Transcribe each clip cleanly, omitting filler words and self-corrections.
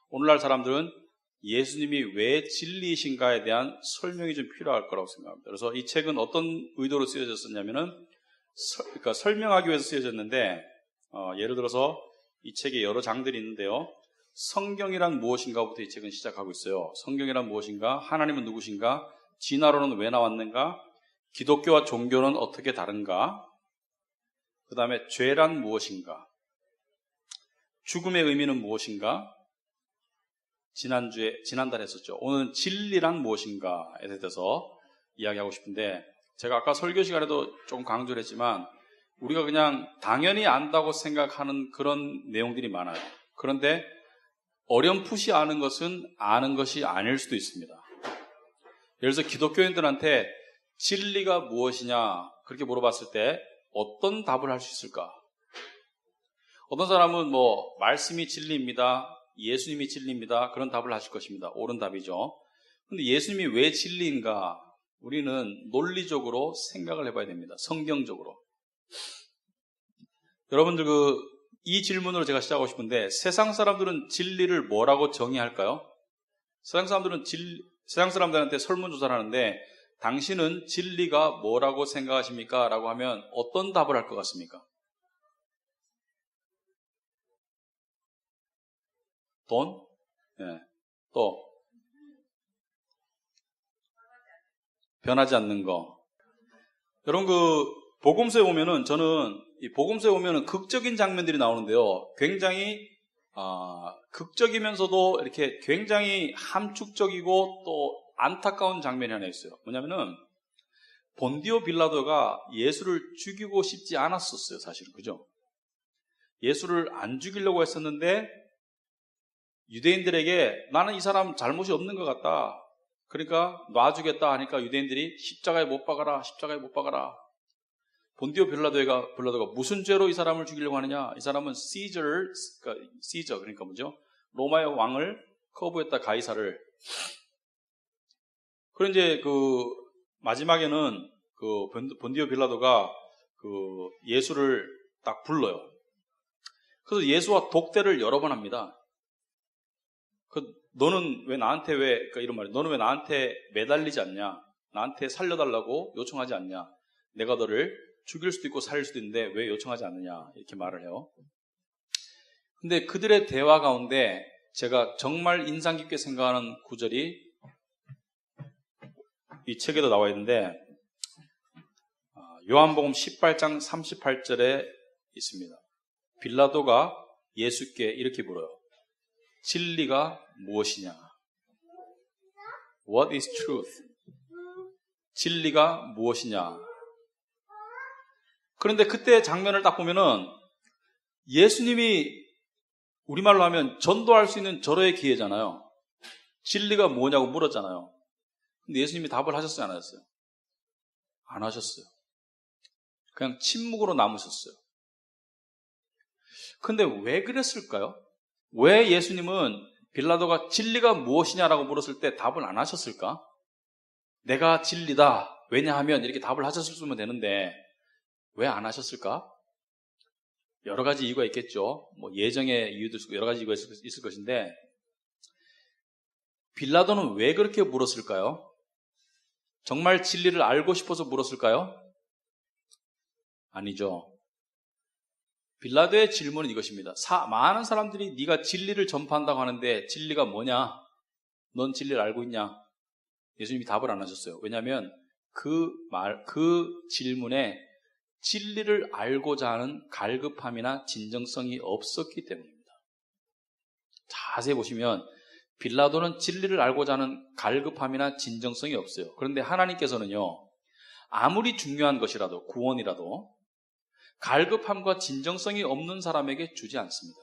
오늘날 사람들은 예수님이 왜 진리이신가에 대한 설명이 좀 필요할 거라고 생각합니다. 그래서 이 책은 어떤 의도로 쓰여졌었냐면은 그러니까 설명하기 위해서 쓰여졌는데 예를 들어서 이 책에 여러 장들이 있는데요. 성경이란 무엇인가부터 이 책은 시작하고 있어요. 성경이란 무엇인가? 하나님은 누구신가? 진화론은 왜 나왔는가? 기독교와 종교는 어떻게 다른가? 그 다음에 죄란 무엇인가? 죽음의 의미는 무엇인가? 지난달에 했었죠. 오늘은 진리란 무엇인가에 대해서 이야기하고 싶은데, 제가 아까 설교 시간에도 조금 강조를 했지만, 우리가 그냥 당연히 안다고 생각하는 그런 내용들이 많아요. 그런데 어렴풋이 아는 것은 아는 것이 아닐 수도 있습니다. 예를 들어서 기독교인들한테 진리가 무엇이냐 그렇게 물어봤을 때 어떤 답을 할 수 있을까? 어떤 사람은 말씀이 진리입니다, 예수님이 진리입니다, 그런 답을 하실 것입니다. 옳은 답이죠. 근데 예수님이 왜 진리인가? 우리는 논리적으로 생각을 해봐야 됩니다. 성경적으로. 여러분들 이 질문으로 제가 시작하고 싶은데, 세상 사람들은 진리를 뭐라고 정의할까요? 세상 사람들한테 설문조사를 하는데, 당신은 진리가 뭐라고 생각하십니까? 라고 하면 어떤 답을 할 것 같습니까? 돈? 네. 또 변하지 않는 거. 여러분 복음서에 보면은, 저는 이 복음서에 보면은 극적인 장면들이 나오는데요. 굉장히 극적이면서도 이렇게 굉장히 함축적이고 또 안타까운 장면이 하나 있어요. 뭐냐면은 본디오 빌라도가 예수를 죽이고 싶지 않았었어요, 사실은. 그죠? 예수를 안 죽이려고 했었는데 유대인들에게 나는 이 사람 잘못이 없는 것 같다, 그러니까 놔주겠다 하니까 유대인들이 십자가에 못 박아라, 십자가에 못 박아라. 본디오 빌라도가 무슨 죄로 이 사람을 죽이려고 하느냐? 이 사람은 시저, 그러니까 뭐죠? 로마의 왕을 커브했다, 가이사를. 그런 이제 마지막에는 본디오 빌라도가 예수를 딱 불러요. 그래서 예수와 독대를 여러 번 합니다. 너는 왜 나한테 그러니까 이런 말이에요. 너는 왜 나한테 매달리지 않냐? 나한테 살려달라고 요청하지 않냐? 내가 너를 죽일 수도 있고 살릴 수도 있는데 왜 요청하지 않느냐? 이렇게 말을 해요. 근데 그들의 대화 가운데 제가 정말 인상 깊게 생각하는 구절이 이 책에도 나와 있는데, 요한복음 18장 38절에 있습니다. 빌라도가 예수께 이렇게 물어요. 진리가 무엇이냐? What is truth? 진리가 무엇이냐? 그런데 그때 장면을 딱 보면은 예수님이 우리말로 하면 전도할 수 있는 절호의 기회잖아요. 진리가 뭐냐고 물었잖아요. 근데 예수님이 답을 하셨어요, 안 하셨어요? 안 하셨어요. 그냥 침묵으로 남으셨어요. 근데 왜 그랬을까요? 왜 예수님은 빌라도가 진리가 무엇이냐라고 물었을 때 답을 안 하셨을까? 내가 진리다. 왜냐하면 이렇게 답을 하셨으면 되는데 왜 안 하셨을까? 여러 가지 이유가 있겠죠. 예정의 이유도 있고 여러 가지 이유가 있을 것인데, 빌라도는 왜 그렇게 물었을까요? 정말 진리를 알고 싶어서 물었을까요? 아니죠. 빌라도의 질문은 이것입니다. 많은 사람들이 네가 진리를 전파한다고 하는데 진리가 뭐냐? 넌 진리를 알고 있냐? 예수님이 답을 안 하셨어요. 왜냐하면 그 질문에 진리를 알고자 하는 갈급함이나 진정성이 없었기 때문입니다. 자세히 보시면 빌라도는 진리를 알고자 하는 갈급함이나 진정성이 없어요. 그런데 하나님께서는요, 아무리 중요한 것이라도, 구원이라도 갈급함과 진정성이 없는 사람에게 주지 않습니다.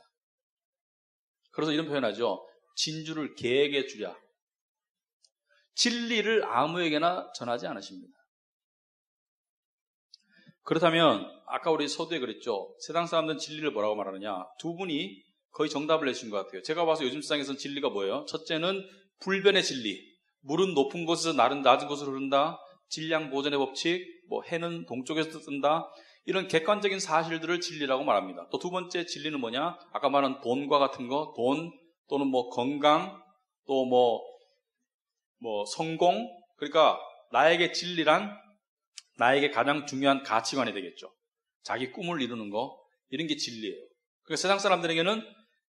그래서 이런 표현하죠. 진주를 개에게 주랴. 진리를 아무에게나 전하지 않으십니다. 그렇다면 아까 우리 서두에 그랬죠. 세상 사람들은 진리를 뭐라고 말하느냐? 두 분이 거의 정답을 내신 것 같아요. 제가 봐서 요즘 세상에서는 진리가 뭐예요? 첫째는 불변의 진리. 물은 높은 곳에서 낮은 곳으로 흐른다. 질량 보존의 법칙. 해는 동쪽에서 뜬다. 이런 객관적인 사실들을 진리라고 말합니다. 또 두 번째 진리는 뭐냐? 아까 말한 돈과 같은 거, 돈, 또는 뭐 건강, 또 뭐 성공, 그러니까 나에게 진리란 나에게 가장 중요한 가치관이 되겠죠. 자기 꿈을 이루는 거, 이런 게 진리예요. 그러니까 세상 사람들에게는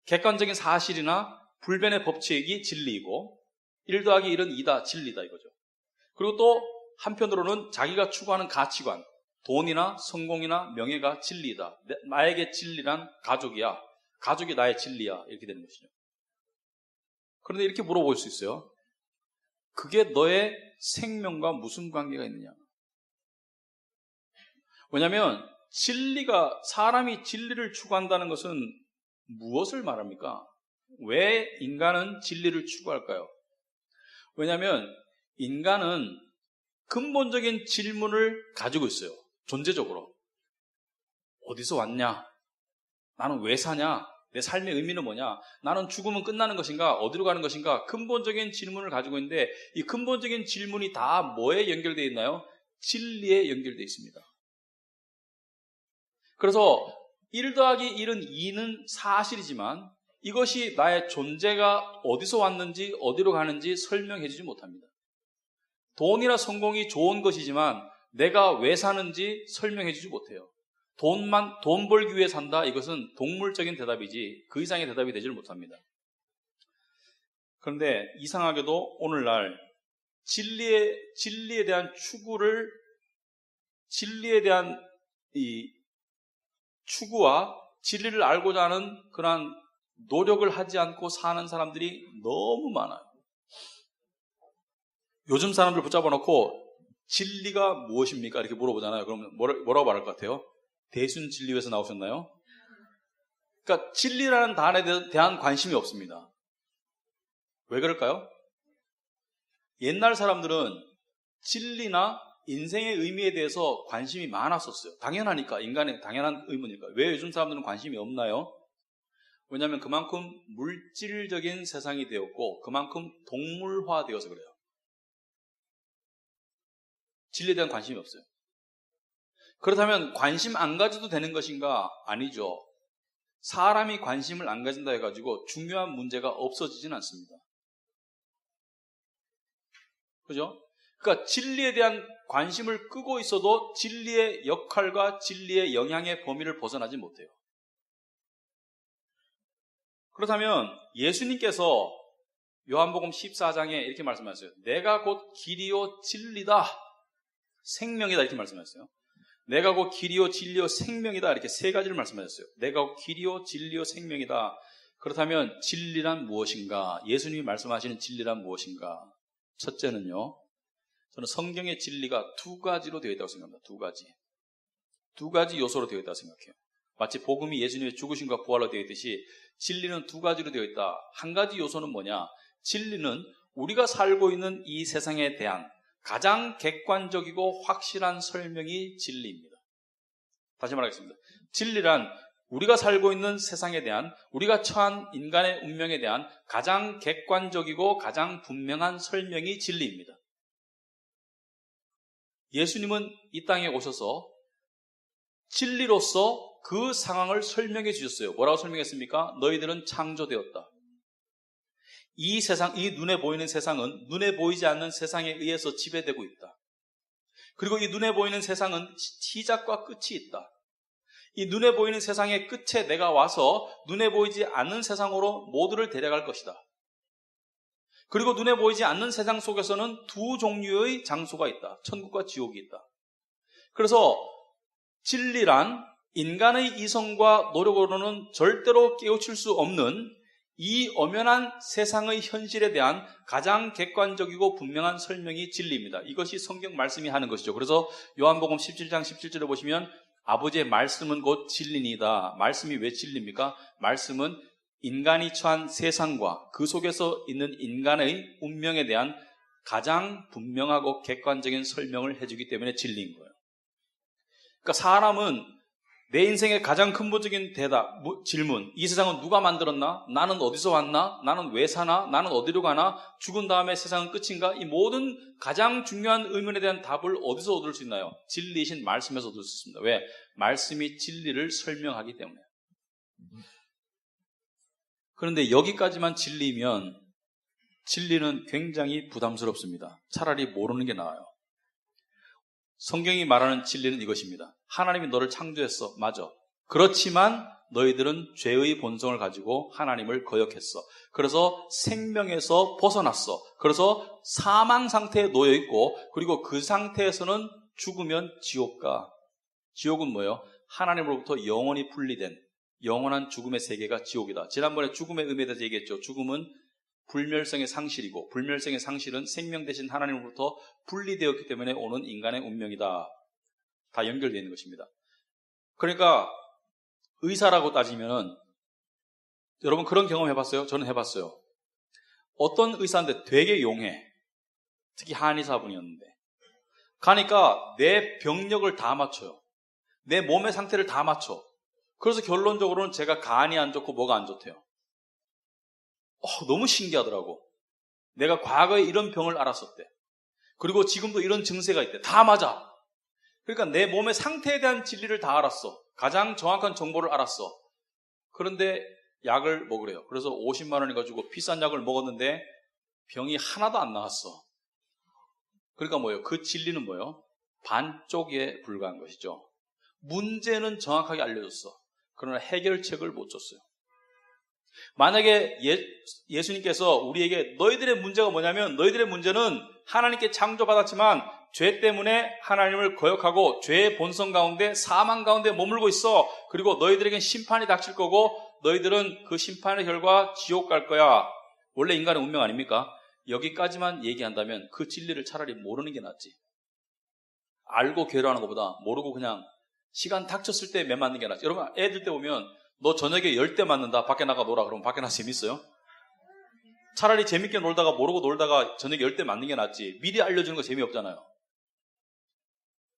객관적인 사실이나 불변의 법칙이 진리이고 1 더하기 1은 2다, 진리다 이거죠. 그리고 또 한편으로는 자기가 추구하는 가치관, 돈이나 성공이나 명예가 진리다. 나에게 진리란 가족이야. 가족이 나의 진리야. 이렇게 되는 것이죠. 그런데 이렇게 물어볼 수 있어요. 그게 너의 생명과 무슨 관계가 있느냐? 왜냐하면 사람이 진리를 추구한다는 것은 무엇을 말합니까? 왜 인간은 진리를 추구할까요? 왜냐하면 인간은 근본적인 질문을 가지고 있어요. 존재적으로. 어디서 왔냐? 나는 왜 사냐? 내 삶의 의미는 뭐냐? 나는 죽으면 끝나는 것인가? 어디로 가는 것인가? 근본적인 질문을 가지고 있는데 이 근본적인 질문이 다 뭐에 연결되어 있나요? 진리에 연결되어 있습니다. 그래서 1 더하기 1은 2는 사실이지만 이것이 나의 존재가 어디서 왔는지 어디로 가는지 설명해 주지 못합니다. 돈이나 성공이 좋은 것이지만 내가 왜 사는지 설명해 주지 못해요. 돈 벌기 위해 산다, 이것은 동물적인 대답이지 그 이상의 대답이 되지를 못합니다. 그런데 이상하게도 오늘날 진리에 대한 진리에 대한 이 추구와 진리를 알고자 하는 그러한 노력을 하지 않고 사는 사람들이 너무 많아요. 요즘 사람들 붙잡아 놓고 진리가 무엇입니까? 이렇게 물어보잖아요. 그러면 뭐라고 말할 것 같아요? 대순진리회에서 나오셨나요? 그러니까 진리라는 단어에 대한 관심이 없습니다. 왜 그럴까요? 옛날 사람들은 진리나 인생의 의미에 대해서 관심이 많았었어요. 당연하니까, 인간의 당연한 의무니까. 왜 요즘 사람들은 관심이 없나요? 왜냐하면 그만큼 물질적인 세상이 되었고 그만큼 동물화되어서 그래요. 진리에 대한 관심이 없어요. 그렇다면 관심 안 가져도 되는 것인가? 아니죠. 사람이 관심을 안 가진다 해가지고 중요한 문제가 없어지진 않습니다. 그죠? 그러니까 진리에 대한 관심을 끄고 있어도 진리의 역할과 진리의 영향의 범위를 벗어나지 못해요. 그렇다면 예수님께서 요한복음 14장에 이렇게 말씀하셨어요. 내가 곧 길이요 진리다, 생명이다, 이렇게 말씀하셨어요. 내가 곧 길이요 진리요 생명이다, 이렇게 세 가지를 말씀하셨어요. 내가 곧 길이요 진리요 생명이다. 그렇다면 진리란 무엇인가? 예수님이 말씀하시는 진리란 무엇인가? 첫째는요, 저는 성경의 진리가 2가지로 되어 있다고 생각합니다. 2가지. 2가지 요소로 되어 있다고 생각해요. 마치 복음이 예수님의 죽으심과 부활로 되어 있듯이 진리는 2가지로 되어 있다. 한 가지 요소는 뭐냐? 진리는 우리가 살고 있는 이 세상에 대한 가장 객관적이고 확실한 설명이 진리입니다. 다시 말하겠습니다. 진리란 우리가 살고 있는 세상에 대한, 우리가 처한 인간의 운명에 대한 가장 객관적이고 가장 분명한 설명이 진리입니다. 예수님은 이 땅에 오셔서 진리로서 그 상황을 설명해 주셨어요. 뭐라고 설명했습니까? 너희들은 창조되었다. 이 세상, 이 눈에 보이는 세상은 눈에 보이지 않는 세상에 의해서 지배되고 있다. 그리고 이 눈에 보이는 세상은 시작과 끝이 있다. 이 눈에 보이는 세상의 끝에 내가 와서 눈에 보이지 않는 세상으로 모두를 데려갈 것이다. 그리고 눈에 보이지 않는 세상 속에서는 2 종류의 장소가 있다. 천국과 지옥이 있다. 그래서 진리란 인간의 이성과 노력으로는 절대로 깨우칠 수 없는 이 엄연한 세상의 현실에 대한 가장 객관적이고 분명한 설명이 진리입니다. 이것이 성경 말씀이 하는 것이죠. 그래서 요한복음 17장 17절에 보시면 아버지의 말씀은 곧 진리니이다. 말씀이 왜 진리입니까? 말씀은 인간이 처한 세상과 그 속에서 있는 인간의 운명에 대한 가장 분명하고 객관적인 설명을 해주기 때문에 진리인 거예요. 그러니까 사람은 내 인생의 가장 근본적인 질문, 이 세상은 누가 만들었나? 나는 어디서 왔나? 나는 왜 사나? 나는 어디로 가나? 죽은 다음에 세상은 끝인가? 이 모든 가장 중요한 의문에 대한 답을 어디서 얻을 수 있나요? 진리이신 말씀에서 얻을 수 있습니다. 왜? 말씀이 진리를 설명하기 때문에. 그런데 여기까지만 진리면 진리는 굉장히 부담스럽습니다. 차라리 모르는 게 나아요. 성경이 말하는 진리는 이것입니다. 하나님이 너를 창조했어. 맞아. 그렇지만 너희들은 죄의 본성을 가지고 하나님을 거역했어. 그래서 생명에서 벗어났어. 그래서 사망 상태에 놓여 있고, 그리고 그 상태에서는 죽으면 지옥 가. 지옥은 뭐예요? 하나님으로부터 영원히 분리된 영원한 죽음의 세계가 지옥이다. 지난번에 죽음의 의미에 대해서 얘기했죠. 죽음은 불멸성의 상실이고, 불멸성의 상실은 생명 대신 하나님으로부터 분리되었기 때문에 오는 인간의 운명이다. 다 연결되어 있는 것입니다. 그러니까 의사라고 따지면은, 여러분 그런 경험 해봤어요? 저는 해봤어요. 어떤 의사인데 되게 용해. 특히 한의사분이었는데. 가니까 내 병력을 다 맞춰요. 내 몸의 상태를 다 맞춰. 그래서 결론적으로는 제가 간이 안 좋고 뭐가 안 좋대요. 너무 신기하더라고. 내가 과거에 이런 병을 앓았었대. 그리고 지금도 이런 증세가 있대. 다 맞아. 그러니까 내 몸의 상태에 대한 진리를 다 알았어. 가장 정확한 정보를 알았어. 그런데 약을 먹으래요. 그래서 50만 원을 가지고 비싼 약을 먹었는데 병이 하나도 안 나았어. 그러니까 뭐예요? 그 진리는 뭐예요? 반쪽에 불과한 것이죠. 문제는 정확하게 알려줬어. 그러나 해결책을 못 줬어요. 만약에 예수님께서 우리에게 너희들의 문제가 뭐냐면, 너희들의 문제는 하나님께 창조받았지만 죄 때문에 하나님을 거역하고 죄의 본성 가운데, 사망 가운데 머물고 있어. 그리고 너희들에겐 심판이 닥칠 거고 너희들은 그 심판의 결과 지옥 갈 거야. 원래 인간의 운명 아닙니까? 여기까지만 얘기한다면 그 진리를 차라리 모르는 게 낫지. 알고 괴로워하는 것보다 모르고 그냥 시간 닥쳤을 때 매 맞는 게 낫지. 여러분 애들 때 보면 너 저녁에 10대 맞는다. 밖에 나가 놀아. 그러면 밖에 나서 재밌어요? 차라리 재밌게 놀다가 모르고 놀다가 저녁에 10대 맞는 게 낫지. 미리 알려주는 거 재미없잖아요.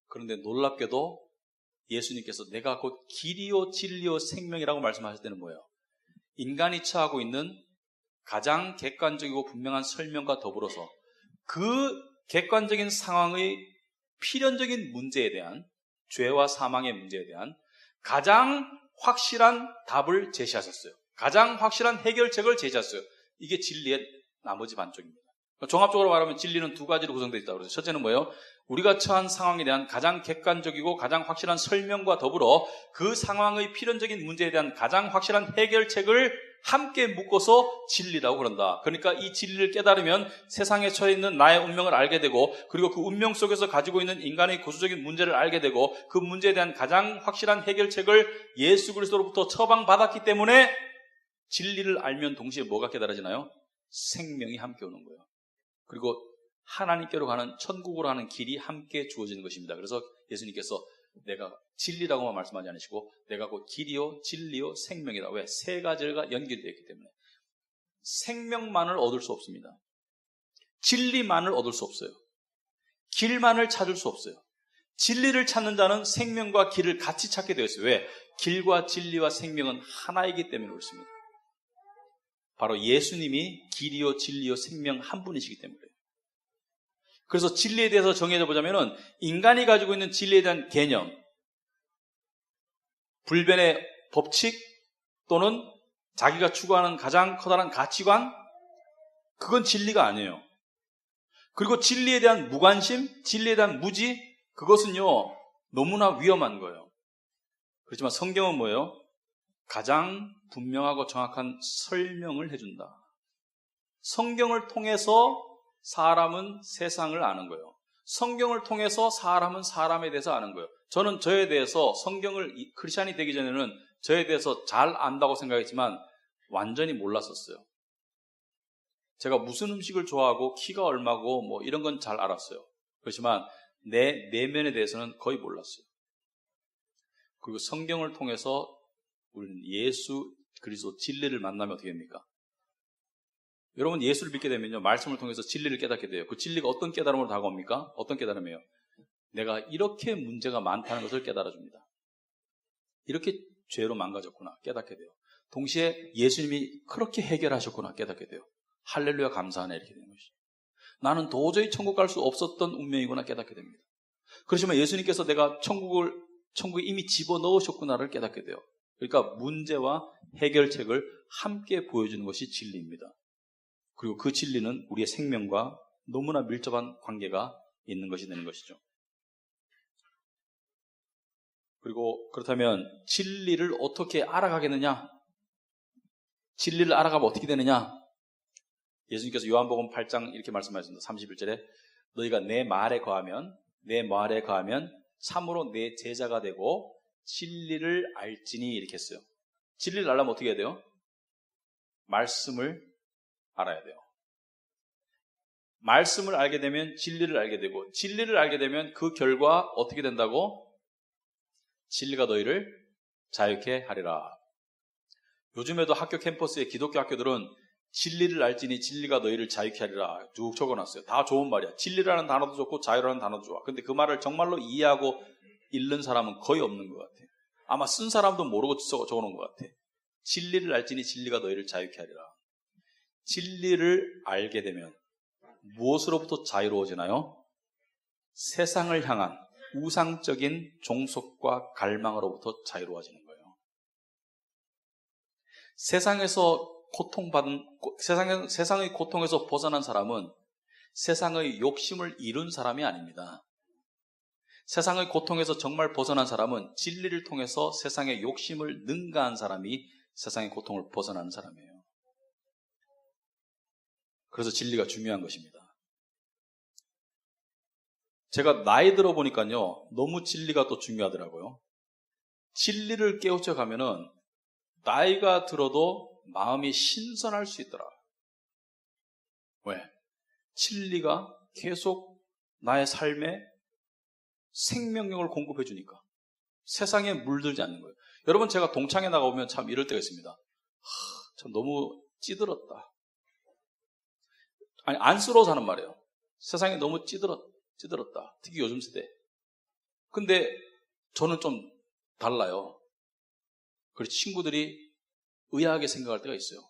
그런데 놀랍게도 예수님께서 내가 곧 길이요 진리요 생명이라고 말씀하실 때는 뭐예요? 인간이 처하고 있는 가장 객관적이고 분명한 설명과 더불어서 그 객관적인 상황의 필연적인 문제에 대한, 죄와 사망의 문제에 대한 가장 확실한 답을 제시하셨어요. 가장 확실한 해결책을 제시하셨어요. 이게 진리의 나머지 반쪽입니다. 종합적으로 말하면 진리는 두 가지로 구성되어 있다고 그러죠. 첫째는 뭐예요? 우리가 처한 상황에 대한 가장 객관적이고 가장 확실한 설명과 더불어 그 상황의 필연적인 문제에 대한 가장 확실한 해결책을 함께 묶어서 진리라고 그런다. 그러니까 이 진리를 깨달으면 세상에 처해 있는 나의 운명을 알게 되고, 그리고 그 운명 속에서 가지고 있는 인간의 구조적인 문제를 알게 되고, 그 문제에 대한 가장 확실한 해결책을 예수 그리스도로부터 처방받았기 때문에 진리를 알면 동시에 뭐가 깨달아지나요? 생명이 함께 오는 거예요. 그리고 하나님께로 가는, 천국으로 가는 길이 함께 주어지는 것입니다. 그래서 예수님께서 내가 진리라고만 말씀하지 않으시고 내가 곧 길이요 진리요 생명이다. 왜? 세 가지가 연결되어 있기 때문에. 생명만을 얻을 수 없습니다. 진리만을 얻을 수 없어요. 길만을 찾을 수 없어요. 진리를 찾는 자는 생명과 길을 같이 찾게 되어 있어요. 왜? 길과 진리와 생명은 하나이기 때문에 그렇습니다. 바로 예수님이 길이요 진리요 생명 한 분이시기 때문에 그래요. 그래서 진리에 대해서 정의해 보자면은, 인간이 가지고 있는 진리에 대한 개념, 불변의 법칙, 또는 자기가 추구하는 가장 커다란 가치관, 그건 진리가 아니에요. 그리고 진리에 대한 무관심, 진리에 대한 무지, 그것은요 너무나 위험한 거예요. 그렇지만 성경은 뭐예요? 가장 분명하고 정확한 설명을 해준다. 성경을 통해서 사람은 세상을 아는 거예요. 성경을 통해서 사람은 사람에 대해서 아는 거예요. 저는 저에 대해서 크리스찬이 되기 전에는 저에 대해서 잘 안다고 생각했지만 완전히 몰랐었어요. 제가 무슨 음식을 좋아하고 키가 얼마고 뭐 이런 건 잘 알았어요. 그렇지만 내 내면에 대해서는 거의 몰랐어요. 그리고 성경을 통해서 우리는 예수 그리스도 진리를 만나면 어떻게 됩니까? 여러분 예수를 믿게 되면요, 말씀을 통해서 진리를 깨닫게 돼요. 그 진리가 어떤 깨달음으로 다가옵니까? 어떤 깨달음이에요? 내가 이렇게 문제가 많다는 것을 깨달아 줍니다. 이렇게 죄로 망가졌구나 깨닫게 돼요. 동시에 예수님이 그렇게 해결하셨구나 깨닫게 돼요. 할렐루야 감사하네 이렇게 되는 것이죠. 나는 도저히 천국 갈 수 없었던 운명이구나 깨닫게 됩니다. 그렇지만 예수님께서 내가 천국에 이미 집어넣으셨구나를 깨닫게 돼요. 그러니까 문제와 해결책을 함께 보여주는 것이 진리입니다. 그리고 그 진리는 우리의 생명과 너무나 밀접한 관계가 있는 것이 되는 것이죠. 그리고 그렇다면 진리를 어떻게 알아가겠느냐? 진리를 알아가면 어떻게 되느냐? 예수님께서 요한복음 8장 이렇게 말씀하셨습니다. 31절에 너희가 내 말에 거하면 참으로 내 제자가 되고 진리를 알지니 이렇게 했어요. 진리를 알려면 어떻게 해야 돼요? 말씀을 알아야 돼요. 말씀을 알게 되면 진리를 알게 되고 진리를 알게 되면 그 결과 어떻게 된다고? 진리가 너희를 자유케 하리라. 요즘에도 학교 캠퍼스의 기독교 학교들은 진리를 알지니 진리가 너희를 자유케 하리라 쭉 적어놨어요. 다 좋은 말이야. 진리라는 단어도 좋고 자유라는 단어도 좋아. 근데 그 말을 정말로 이해하고 읽는 사람은 거의 없는 것 같아요. 아마 쓴 사람도 모르고 적어놓은 것 같아요. 진리를 알지니 진리가 너희를 자유케 하리라. 진리를 알게 되면 무엇으로부터 자유로워지나요? 세상을 향한 우상적인 종속과 갈망으로부터 자유로워지는 거예요. 세상의 고통에서 벗어난 사람은 세상의 욕심을 이룬 사람이 아닙니다. 세상의 고통에서 정말 벗어난 사람은 진리를 통해서 세상의 욕심을 능가한 사람이 세상의 고통을 벗어나는 사람이에요. 그래서 진리가 중요한 것입니다. 제가 나이 들어 보니까요, 너무 진리가 또 중요하더라고요. 진리를 깨우쳐 가면은 나이가 들어도 마음이 신선할 수 있더라. 왜? 진리가 계속 나의 삶에 생명력을 공급해 주니까. 세상에 물들지 않는 거예요. 여러분, 제가 동창회 나가보면 참 이럴 때가 있습니다. 참 너무 찌들었다. 아니, 안쓰러워서 하는 말이에요. 세상에 너무 찌들었다. 특히 요즘 세대. 근데 저는 좀 달라요. 그래서 친구들이 의아하게 생각할 때가 있어요.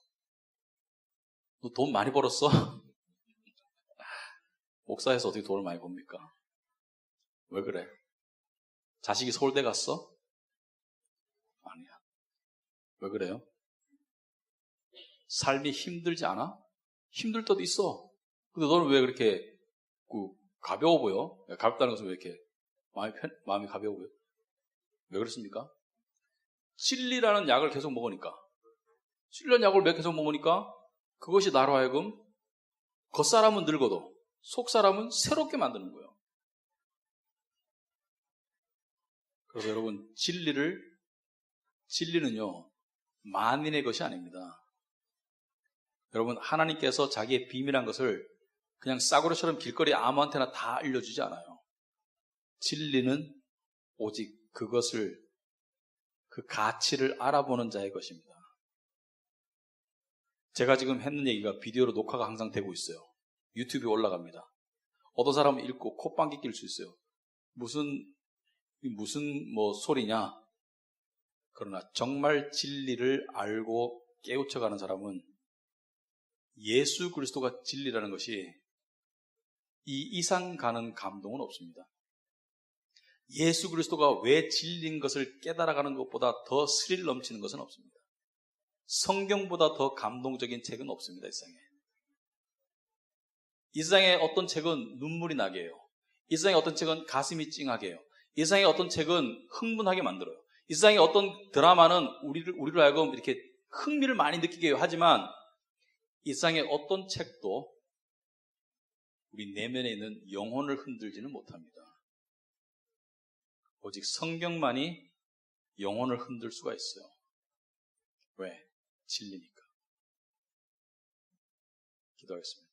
너 돈 많이 벌었어? 목사에서 어떻게 돈을 많이 법니까? 왜 그래? 자식이 서울대 갔어? 아니야. 왜 그래요? 삶이 힘들지 않아? 힘들 때도 있어. 근데 너는 왜 그렇게 가벼워 보여? 가볍다는 것은 왜 이렇게 마음이 가벼워 보여? 왜 그렇습니까? 진리라는 약을 계속 먹으니까. 진리라는 약을 계속 먹으니까 그것이 나로 하여금 겉사람은 늙어도 속사람은 새롭게 만드는 거예요. 그래서 여러분, 진리는요, 만인의 것이 아닙니다. 여러분, 하나님께서 자기의 비밀한 것을 그냥 싸구려처럼 길거리 아무한테나 다 알려주지 않아요. 진리는 오직 그 가치를 알아보는 자의 것입니다. 제가 지금 했는 얘기가 비디오로 녹화가 항상 되고 있어요. 유튜브에 올라갑니다. 어떤 사람은 읽고 콧방귀 낄 수 있어요. 무슨 소리냐? 그러나 정말 진리를 알고 깨우쳐가는 사람은 예수 그리스도가 진리라는 것이 이 이상 가는 감동은 없습니다. 예수 그리스도가 왜 진리인 것을 깨달아가는 것보다 더 스릴 넘치는 것은 없습니다. 성경보다 더 감동적인 책은 없습니다. 이 세상에 어떤 책은 눈물이 나게 해요. 이 세상에 어떤 책은 가슴이 찡하게 해요. 이 세상에 어떤 책은 흥분하게 만들어요. 이 세상에 어떤 드라마는 우리로 하여금 이렇게 흥미를 많이 느끼게 해요. 하지만 이 세상에 어떤 책도 우리 내면에 있는 영혼을 흔들지는 못합니다. 오직 성경만이 영혼을 흔들 수가 있어요. 왜? 진리니까. 기도하겠습니다.